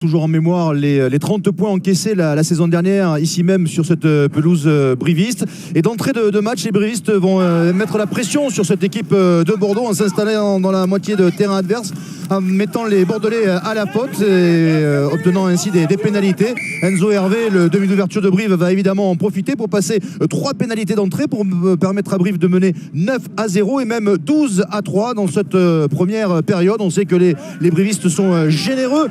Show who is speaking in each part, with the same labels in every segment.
Speaker 1: Toujours en mémoire les 30 points encaissés la saison dernière, ici même sur cette pelouse briviste. Et d'entrée de match, les brivistes vont mettre la pression sur cette équipe de Bordeaux en s'installant dans la moitié de terrain adverse, en mettant les Bordelais à la faute et obtenant ainsi des pénalités. Enzo Hervé, le demi d'ouverture de Brive, va évidemment en profiter pour passer 3 pénalités d'entrée pour permettre à Brive de mener 9-0 et même 12-3 dans cette première période. On sait que les brivistes sont généreux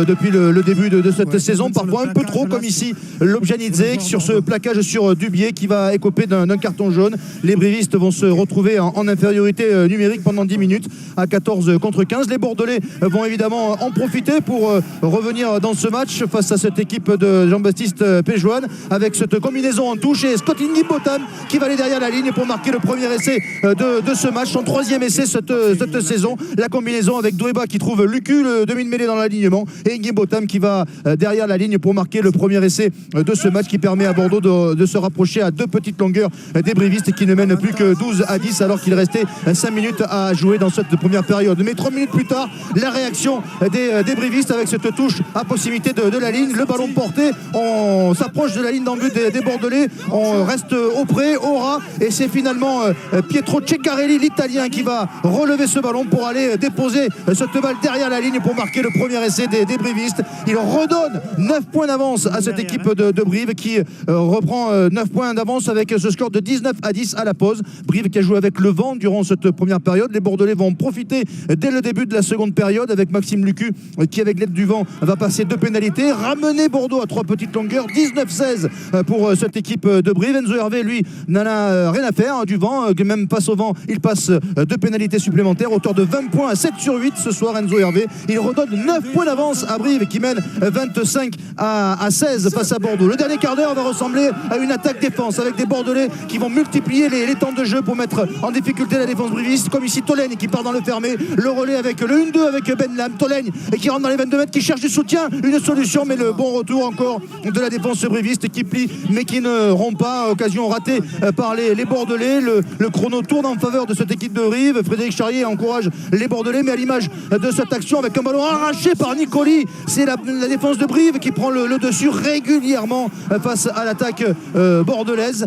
Speaker 1: depuis le début de cette saison, parfois un peu trop, comme ici Lobjanidze sur ce plaquage sur Dubié qui va écoper d'un carton jaune. Les brivistes vont se retrouver en infériorité numérique pendant 10 minutes à 14 contre 15. Les Bordelais vont évidemment en profiter pour revenir dans ce match face à cette équipe de Jean-Baptiste Péjoine, avec cette combinaison en touche et Scott Nguimbotam qui va aller derrière la ligne pour marquer le premier essai de ce match, son 3e essai cette saison. La combinaison avec Douéba qui trouve Lucu, le demi de mêlée dans l'alignement, et Nguimbotam qui va derrière la ligne pour marquer le premier essai de ce match qui permet à Bordeaux de se rapprocher à 2 petites longueurs des brivistes qui ne mènent plus que 12-10 alors qu'il restait 5 minutes à jouer dans cette première période. Mais 3 minutes plus tard, la réaction des brivistes avec cette touche à proximité de la ligne, le ballon porté, on s'approche de la ligne d'en but des Bordelais, on reste auprès, au ras, et c'est finalement Pietro Ceccarelli, l'Italien, qui va relever ce ballon pour aller déposer cette balle derrière la ligne pour marquer le premier essai des brivistes. Il redonne 9 points d'avance à cette équipe de Brive qui reprend 9 points d'avance avec ce score de 19-10 à la pause. Brive qui a joué avec le vent durant cette première période. Les Bordelais vont profiter dès le début de la seconde période avec Maxime Lucu qui, avec l'aide du vent, va passer 2 pénalités, ramener Bordeaux à 3 petites longueurs. 19-16 pour cette équipe de Brive. Enzo Hervé, lui, n'en a rien à faire du vent, même passe au vent, il passe 2 pénalités supplémentaires, auteur de 20 points à 7 sur 8 ce soir. Enzo Hervé, il redonne 9 points d'avance à Brive qui mène 25 à 16 face à Bordeaux. Le dernier quart d'heure va ressembler à une attaque-défense avec des Bordelais qui vont multiplier les temps de jeu pour mettre en difficulté la défense briviste, comme ici Tolègne qui part dans le fermé, le relais avec le 1-2 avec Ben Lam, Tolègne et qui rentre dans les 22 mètres, qui cherche du soutien, une solution, mais le bon retour encore de la défense briviste qui plie mais qui ne rompt pas. Occasion ratée par les Bordelais. Le chrono tourne en faveur de cette équipe de Brive. Frédéric Charrier encourage les Bordelais, mais à l'image de cette action avec un ballon arraché par Nicoli, c'est la défense de Brive qui prend le dessus régulièrement face à l'attaque bordelaise.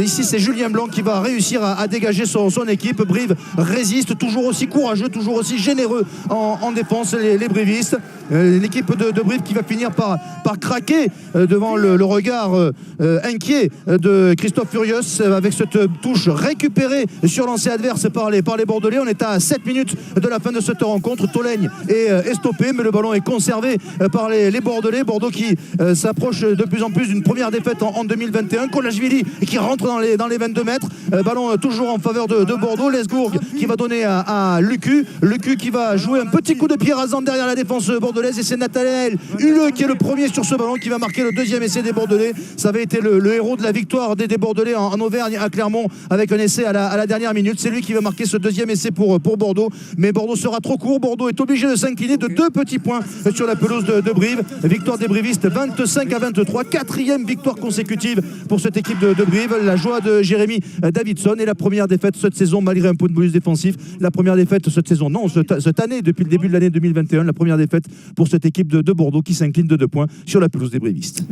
Speaker 1: Ici c'est Julien Blanc qui va réussir à dégager son équipe. Brive résiste, toujours aussi courageux, toujours aussi généreux en défense, les brivistes. L'équipe de Brive qui va finir par craquer devant le regard inquiet de Christophe Furios avec cette touche récupérée sur lancé adverse par les Bordelais. On est à 7 minutes de la fin de cette rencontre. Tolègne est stoppé, mais le ballon est conservé par les Bordelais. Bordeaux qui s'approche de plus en plus d'une première défaite en 2021. Kolashvili qui rentre dans les 22 mètres. Ballon toujours en faveur de Bordeaux. Lesgourg qui va donner à Lucu. Lucu qui va jouer un petit coup de pied rasant derrière la défense bordelaise, et c'est Nathanaël Huleux qui est le premier sur ce ballon qui va marquer le 2e essai des Bordelais. Ça avait été le héros de la victoire des Bordelais en Auvergne à Clermont avec un essai à la dernière minute. C'est lui qui va marquer ce 2e essai pour Bordeaux, mais Bordeaux sera trop court. Bordeaux est obligé de s'incliner de 2 petits points sur la pelouse de Brive. Victoire des brivistes 25-23, 4e victoire consécutive pour cette équipe de Brive. La joie de Jérémy Davidson, et la première défaite cette saison malgré un peu de bonus défensif. La première défaite cette saison, non, cette année, depuis le début de l'année 2021, la première défaite pour cette équipe de Bordeaux qui s'incline de 2 points sur la pelouse des brivistes.